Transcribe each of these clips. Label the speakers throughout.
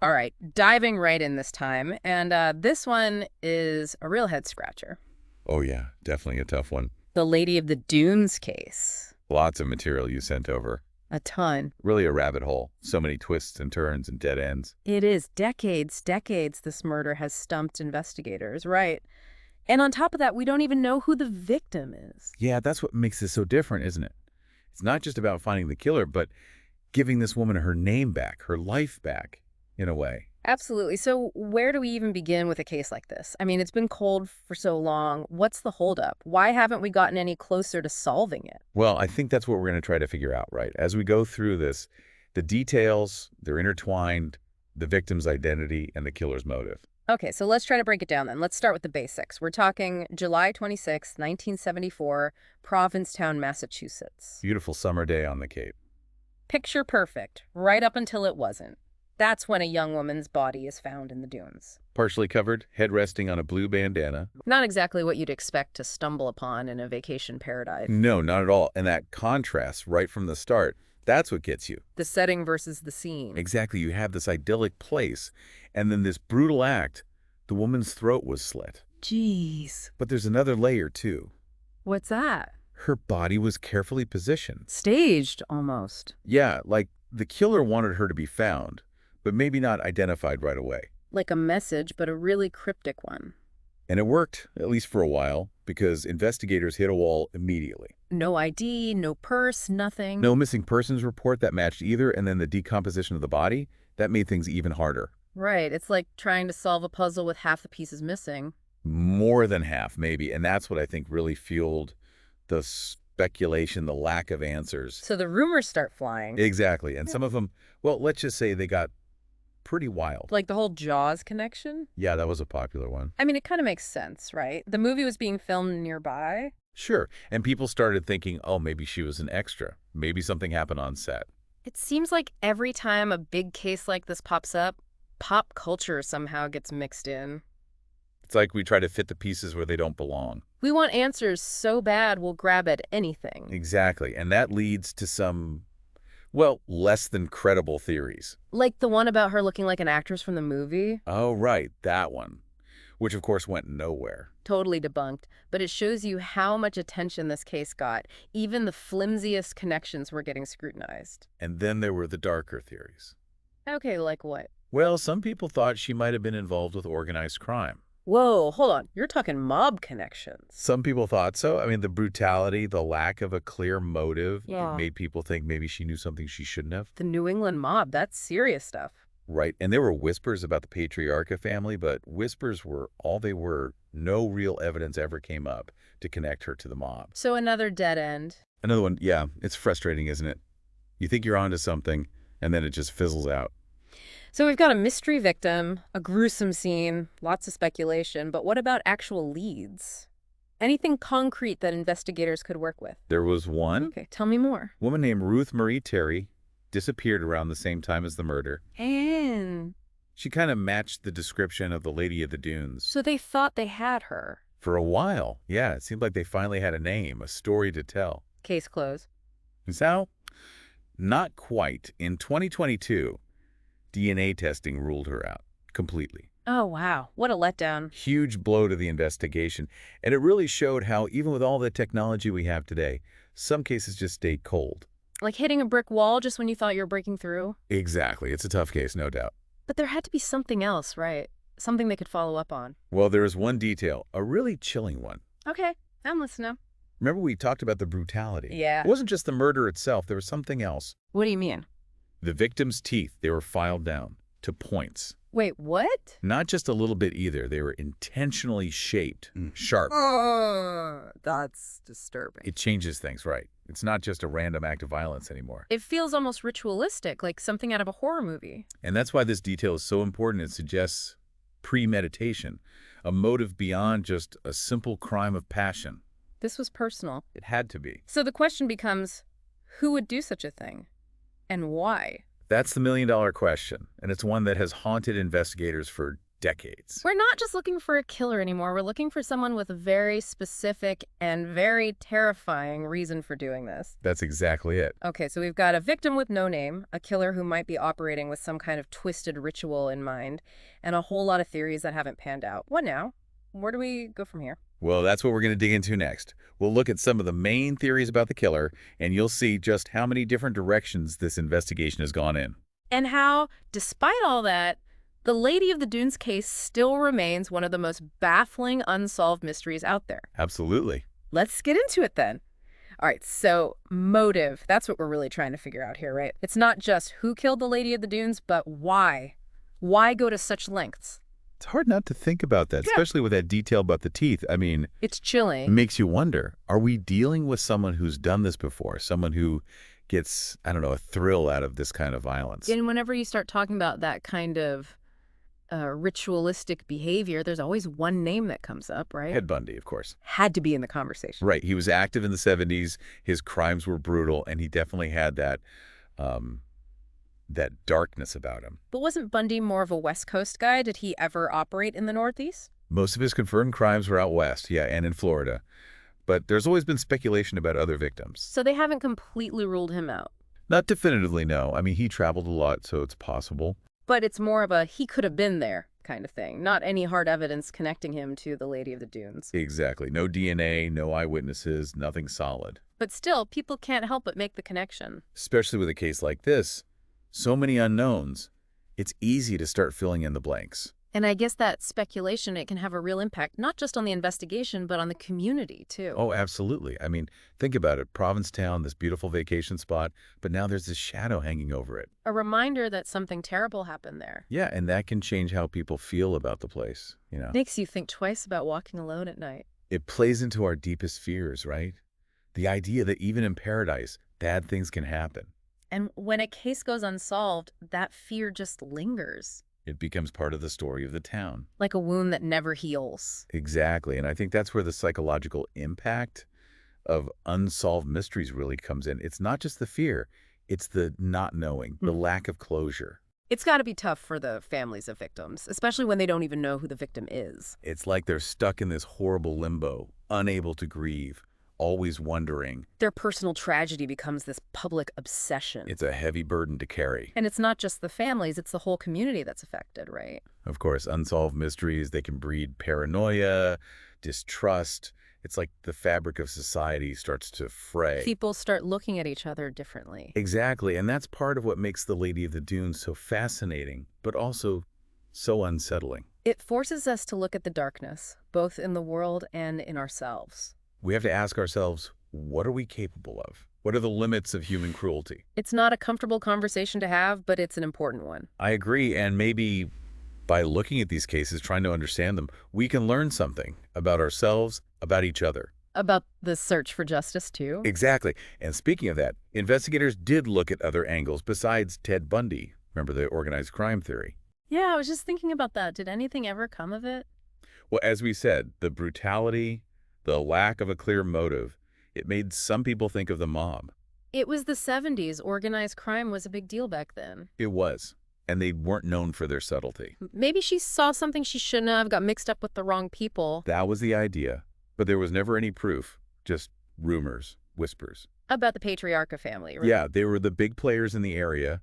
Speaker 1: All right, diving right in this time. And this one is a real head scratcher.
Speaker 2: Oh yeah, definitely a tough one.
Speaker 1: The Lady of the Dunes case.
Speaker 2: Lots of material you sent over.
Speaker 1: A ton.
Speaker 2: Really a rabbit hole. So many twists and turns and dead ends.
Speaker 1: It is decades this murder has stumped investigators, right? And on top of that, we don't even know who the victim is.
Speaker 2: Yeah, that's what makes this so different, isn't it? It's not just about finding the killer, but giving this woman her name back, her life back, in a way.
Speaker 1: Absolutely. So where do we even begin with a case like this? I mean, it's been cold for so long. What's the holdup? Why haven't we gotten any closer to solving it?
Speaker 2: Well, I think that's what we're going to try to figure out, right? As we go through this, the details, they're intertwined, the victim's identity and the killer's motive.
Speaker 1: Okay, so let's try to break it down then. Let's start with the basics. We're talking July 26, 1974, Provincetown, Massachusetts.
Speaker 2: Beautiful summer day on the Cape.
Speaker 1: Picture perfect, right up until it wasn't. That's when a young woman's body is found in the dunes.
Speaker 2: Partially covered, head resting on a blue bandana.
Speaker 1: Not exactly what you'd expect to stumble upon in a vacation paradise.
Speaker 2: No, not at all. And that contrast right from the start, that's what gets you.
Speaker 1: The setting versus the scene.
Speaker 2: Exactly. You have this idyllic place, and then this brutal act. The woman's throat was slit.
Speaker 1: Jeez.
Speaker 2: But there's another layer, too.
Speaker 1: What's that?
Speaker 2: Her body was carefully positioned.
Speaker 1: Staged, almost.
Speaker 2: Yeah, like the killer wanted her to be found, but maybe not identified right away.
Speaker 1: Like a message, but a really cryptic one.
Speaker 2: And it worked, at least for a while, because investigators hit a wall immediately.
Speaker 1: No ID, no purse, nothing.
Speaker 2: No missing persons report that matched either, and then the decomposition of the body, that made things even harder.
Speaker 1: Right, it's like trying to solve a puzzle with half the pieces missing.
Speaker 2: More than half, maybe, and that's what I think really fueled the speculation, the lack of answers.
Speaker 1: So the rumors start flying.
Speaker 2: Exactly, and some of them, well, let's just say they got pretty wild.
Speaker 1: Like the whole Jaws connection?
Speaker 2: Yeah, that was a popular one.
Speaker 1: I mean, it kind of makes sense, right? The movie was being filmed nearby.
Speaker 2: Sure, and people started thinking, oh, maybe she was an extra. Maybe something happened on set.
Speaker 1: It seems like every time a big case like this pops up, pop culture somehow gets mixed in.
Speaker 2: It's like we try to fit the pieces where they don't belong.
Speaker 1: We want answers so bad we'll grab at anything.
Speaker 2: Exactly, and that leads to some, well, less than credible theories.
Speaker 1: Like the one about her looking like an actress from the movie?
Speaker 2: Oh, right, that one. Which, of course, went nowhere.
Speaker 1: Totally debunked, but it shows you how much attention this case got. Even the flimsiest connections were getting scrutinized.
Speaker 2: And then there were the darker theories.
Speaker 1: Okay, like what?
Speaker 2: Well, some people thought she might have been involved with organized crime.
Speaker 1: Whoa, hold on. You're talking mob connections.
Speaker 2: Some people thought so. I mean, the brutality, the lack of a clear motive,
Speaker 1: Yeah.
Speaker 2: it made people think maybe she knew something she shouldn't have.
Speaker 1: The New England mob, that's serious stuff.
Speaker 2: Right, and there were whispers about the Patriarca family, but whispers were all they were. No real evidence ever came up to connect her to the mob.
Speaker 1: So another dead end.
Speaker 2: Another one, yeah, it's frustrating, isn't it? You think you're onto something, and then it just fizzles out.
Speaker 1: So we've got a mystery victim, a gruesome scene, lots of speculation, but what about actual leads? Anything concrete that investigators could work with?
Speaker 2: There was one
Speaker 1: Okay, tell me more.
Speaker 2: woman named Ruth Marie Terry, disappeared around the same time as the murder.
Speaker 1: And
Speaker 2: She kind of matched the description of the Lady of the Dunes.
Speaker 1: so they thought they had her.
Speaker 2: For a while, yeah, it seemed like they finally had a name, a story to tell.
Speaker 1: Case closed.
Speaker 2: And so, not quite. In 2022, DNA testing ruled her out completely.
Speaker 1: Oh, wow. What a letdown.
Speaker 2: Huge blow to the investigation. And it really showed how, even with all the technology we have today, some cases just stay cold.
Speaker 1: Like hitting a brick wall just when you thought you were breaking through.
Speaker 2: Exactly. It's a tough case, no doubt.
Speaker 1: But there had to be something else, right? Something they could follow up on.
Speaker 2: Well, there is one detail, a really chilling one.
Speaker 1: Okay, I'm listening.
Speaker 2: Remember we talked about the brutality?
Speaker 1: Yeah.
Speaker 2: It wasn't just the murder itself. There was something else.
Speaker 1: What do you mean?
Speaker 2: The victim's teeth, they were filed down to points.
Speaker 1: Wait, what?
Speaker 2: Not just a little bit either. They were intentionally shaped, sharp.
Speaker 1: That's disturbing.
Speaker 2: It changes things, right? It's not just a random act of violence anymore.
Speaker 1: It feels almost ritualistic, like something out of a horror movie.
Speaker 2: And that's why this detail is so important. It suggests premeditation, a motive beyond just a simple crime of passion.
Speaker 1: This was personal.
Speaker 2: It had to be.
Speaker 1: So the question becomes, who would do such a thing? And why?
Speaker 2: That's the million-dollar question, and it's one that has haunted investigators for decades.
Speaker 1: We're not just looking for a killer anymore. We're looking for someone with a very specific and very terrifying reason for doing this.
Speaker 2: That's exactly it.
Speaker 1: Okay, so we've got a victim with no name, a killer who might be operating with some kind of twisted ritual in mind, and a whole lot of theories that haven't panned out. What now? Where do we go from here?
Speaker 2: Well, that's what we're going to dig into next. We'll look at some of the main theories about the killer, and you'll see just how many different directions this investigation has gone in.
Speaker 1: And how, despite all that, the Lady of the Dunes case still remains one of the most baffling unsolved mysteries out there.
Speaker 2: Absolutely.
Speaker 1: Let's get into it then. All right, so motive, that's what we're really trying to figure out here, right? It's not just who killed the Lady of the Dunes, but why. Why go to such lengths?
Speaker 2: It's hard not to think about that,
Speaker 1: Yeah.
Speaker 2: especially with that detail about the teeth. I mean,
Speaker 1: It's
Speaker 2: it
Speaker 1: chilling.
Speaker 2: makes you wonder, are we dealing with someone who's done this before? Someone who gets, I don't know, a thrill out of this kind of violence?
Speaker 1: And whenever you start talking about that kind of ritualistic behavior, there's always one name that comes up, right?
Speaker 2: Ted Bundy, of course.
Speaker 1: Had to be in the conversation.
Speaker 2: Right. He was active in the 70s. His crimes were brutal, and he definitely had um, that darkness about him.
Speaker 1: But wasn't Bundy more of a West Coast guy? Did he ever operate in the Northeast?
Speaker 2: Most of his confirmed crimes were out west, yeah, and in Florida. But there's always been speculation about other victims.
Speaker 1: So they haven't completely ruled him out.
Speaker 2: Not definitively, no. I mean, he traveled a lot, so it's possible.
Speaker 1: But it's more of a he could have been there kind of thing. Not any hard evidence connecting him to the Lady of the Dunes.
Speaker 2: Exactly. No DNA, no eyewitnesses, nothing solid.
Speaker 1: But still, people can't help but make the connection.
Speaker 2: Especially with a case like this, so many unknowns, it's easy to start filling in the blanks.
Speaker 1: And I guess that speculation, it can have a real impact, not just on the investigation, but on the community, too.
Speaker 2: Oh, absolutely. I mean, think about it. Provincetown, this beautiful vacation spot, but now there's this shadow hanging over it.
Speaker 1: A reminder that something terrible happened there.
Speaker 2: Yeah, and that can change how people feel about the place, you know.
Speaker 1: Makes you think twice about walking alone at night.
Speaker 2: It plays into our deepest fears, right? The idea that even in paradise, bad things can happen.
Speaker 1: And when a case goes unsolved, that fear just lingers,
Speaker 2: It becomes part of the story of the town.
Speaker 1: like a wound that never heals.
Speaker 2: Exactly, and I think that's where the psychological impact of unsolved mysteries really comes in. It's not just the fear, it's the not knowing, the lack of closure.
Speaker 1: It's got to be tough for the families of victims, especially when they don't even know who the victim is.
Speaker 2: It's like they're stuck in this horrible limbo, unable to grieve, always wondering.
Speaker 1: Their personal tragedy becomes this public obsession.
Speaker 2: It's a heavy burden to carry.
Speaker 1: And it's not just the families, it's the whole community that's affected, right?
Speaker 2: Of course, unsolved mysteries, they can breed paranoia, distrust. It's like the fabric of society starts to fray.
Speaker 1: People start looking at each other differently.
Speaker 2: Exactly, and that's part of what makes The Lady of the Dunes so fascinating, but also so unsettling.
Speaker 1: It forces us to look at the darkness, both in the world and in ourselves.
Speaker 2: We have to ask ourselves, what are we capable of? What are the limits of human cruelty?
Speaker 1: It's not a comfortable conversation to have, but it's an important one.
Speaker 2: I agree, and maybe by looking at these cases, trying to understand them, we can learn something about ourselves, about each other.
Speaker 1: About the search for justice, too.
Speaker 2: Exactly. And speaking of that, investigators did look at other angles besides Ted Bundy. Remember the organized crime theory?
Speaker 1: Yeah, I was just thinking about that. Did anything ever come of it?
Speaker 2: Well, as we said, the brutality, the lack of a clear motive, it made some people think of the mob.
Speaker 1: It was the 70s. Organized crime was a big deal back then.
Speaker 2: It was. And they weren't known for their subtlety.
Speaker 1: Maybe she saw something she shouldn't have, got mixed up with the wrong people.
Speaker 2: That was the idea. But there was never any proof, just rumors, whispers.
Speaker 1: About the Patriarcha family, right?
Speaker 2: Yeah, they were the big players in the area,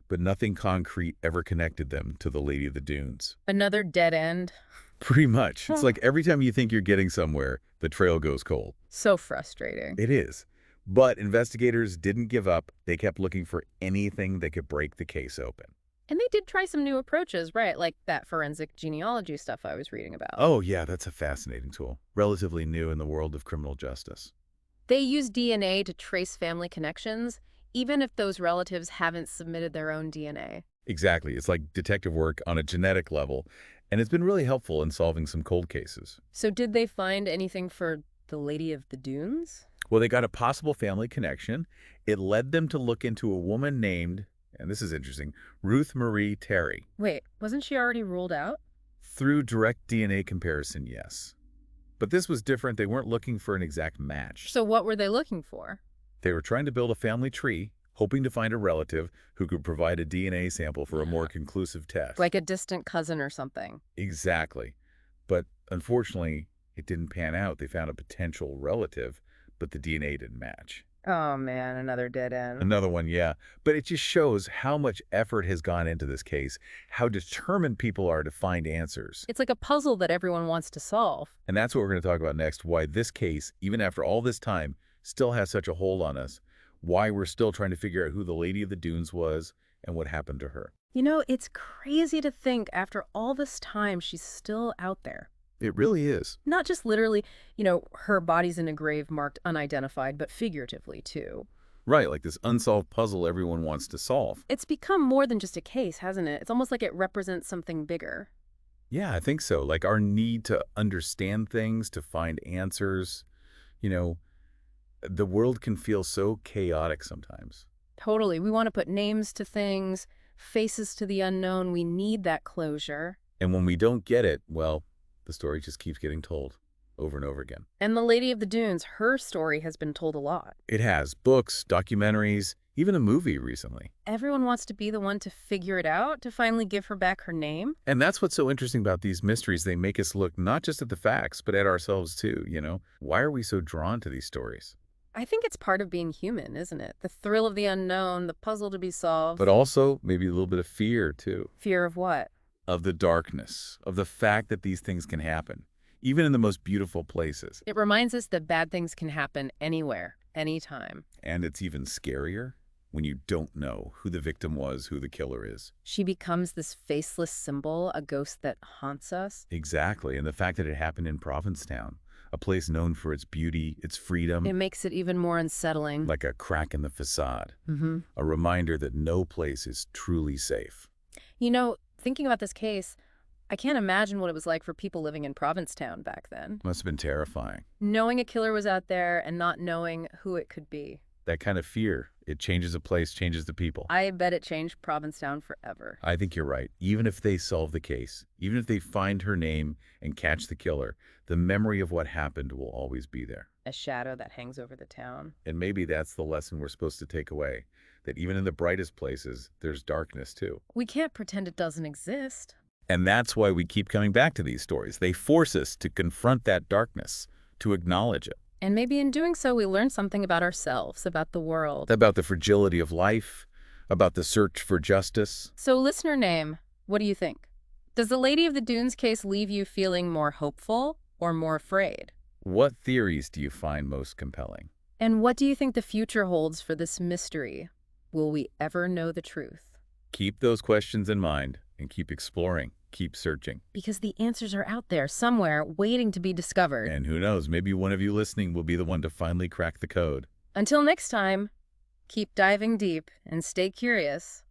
Speaker 2: but nothing concrete ever connected them to the Lady of the Dunes.
Speaker 1: Another dead end.
Speaker 2: Pretty much. It's like every time you think you're getting somewhere, the trail goes cold.
Speaker 1: So frustrating.
Speaker 2: It is. But investigators didn't give up. They kept looking for anything that could break the case open.
Speaker 1: And they did try some new approaches, right? Like that forensic genealogy stuff I was reading about.
Speaker 2: Oh, yeah, that's a fascinating tool. Relatively new in the world of criminal justice.
Speaker 1: They use DNA to trace family connections, even if those relatives haven't submitted their own DNA.
Speaker 2: Exactly. It's like detective work on a genetic level, and it's been really helpful in solving some cold cases.
Speaker 1: So did they find anything for the Lady of the Dunes?
Speaker 2: Well, they got a possible family connection. It led them to look into a woman named, and this is interesting, Ruth Marie Terry.
Speaker 1: Wait, wasn't she already ruled out?
Speaker 2: Through direct DNA comparison, yes. But this was different. They weren't looking for an exact match.
Speaker 1: So what were they looking for?
Speaker 2: They were trying to build a family tree hoping to find a relative who could provide a DNA sample for a more conclusive test.
Speaker 1: Like a distant cousin or something.
Speaker 2: Exactly. But unfortunately, it didn't pan out. They found a potential relative, but the DNA didn't match.
Speaker 1: Oh man, another dead end.
Speaker 2: Another one, yeah. But it just shows how much effort has gone into this case, how determined people are to find answers.
Speaker 1: It's like a puzzle that everyone wants to solve.
Speaker 2: And that's what we're going to talk about next, why this case, even after all this time, still has such a hold on us, why we're still trying to figure out who the Lady of the Dunes was and what happened to her.
Speaker 1: You know, it's crazy to think after all this time she's still out there.
Speaker 2: It really is.
Speaker 1: Not just literally, her body's in a grave marked unidentified, but figuratively too.
Speaker 2: Right, like this unsolved puzzle everyone wants to solve.
Speaker 1: It's become more than just a case, hasn't it? It's almost like it represents something bigger.
Speaker 2: Yeah, I think so. Like our need to understand things, to find answers. You know, the world can feel so chaotic sometimes.
Speaker 1: Totally. We want to put names to things, faces to the unknown. We need that closure.
Speaker 2: And when we don't get it, well, the story just keeps getting told over and over again.
Speaker 1: And the Lady of the Dunes, her story has been told a lot.
Speaker 2: It has books, documentaries, even a movie recently.
Speaker 1: Everyone wants to be the one to figure it out, to finally give her back her name.
Speaker 2: And that's what's so interesting about these mysteries. They make us look not just at the facts, but at ourselves too, Why are we so drawn to these stories?
Speaker 1: I think it's part of being human, isn't it? The thrill of the unknown, the puzzle to be solved.
Speaker 2: But also maybe a little bit of fear too.
Speaker 1: Fear of what?
Speaker 2: Of the darkness, of the fact that these things can happen, even in the most beautiful places.
Speaker 1: It reminds us that bad things can happen anywhere, anytime.
Speaker 2: And it's even scarier when you don't know who the victim was, who the killer is.
Speaker 1: She becomes this faceless symbol, a ghost that haunts us.
Speaker 2: Exactly, and the fact that it happened in Provincetown, a place known for its beauty, its freedom.
Speaker 1: It makes it even more unsettling.
Speaker 2: Like a crack in the facade.
Speaker 1: Mm-hmm.
Speaker 2: A reminder that no place is truly safe.
Speaker 1: Thinking about this case, I can't imagine what it was like for people living in Provincetown back then.
Speaker 2: Must have been terrifying.
Speaker 1: Knowing a killer was out there and not knowing who it could be.
Speaker 2: That kind of fear, it changes a place, changes the people.
Speaker 1: I bet it changed Provincetown forever.
Speaker 2: I think you're right. Even if they solve the case, even if they find her name and catch the killer, the memory of what happened will always be there.
Speaker 1: A shadow that hangs over the town.
Speaker 2: And maybe that's the lesson we're supposed to take away, that even in the brightest places, there's darkness too.
Speaker 1: We can't pretend it doesn't exist.
Speaker 2: And that's why we keep coming back to these stories. They force us to confront that darkness, to acknowledge it.
Speaker 1: And maybe in doing so, we learn something about ourselves, about the world.
Speaker 2: About the fragility of life, about the search for justice.
Speaker 1: So listener name, what do you think? Does the Lady of the Dunes case leave you feeling more hopeful or more afraid?
Speaker 2: What theories do you find most compelling?
Speaker 1: And what do you think the future holds for this mystery? Will we ever know the truth?
Speaker 2: Keep those questions in mind and keep exploring, keep searching.
Speaker 1: Because the answers are out there somewhere waiting to be discovered.
Speaker 2: And who knows, maybe one of you listening will be the one to finally crack the code.
Speaker 1: Until next time, keep diving deep and stay curious.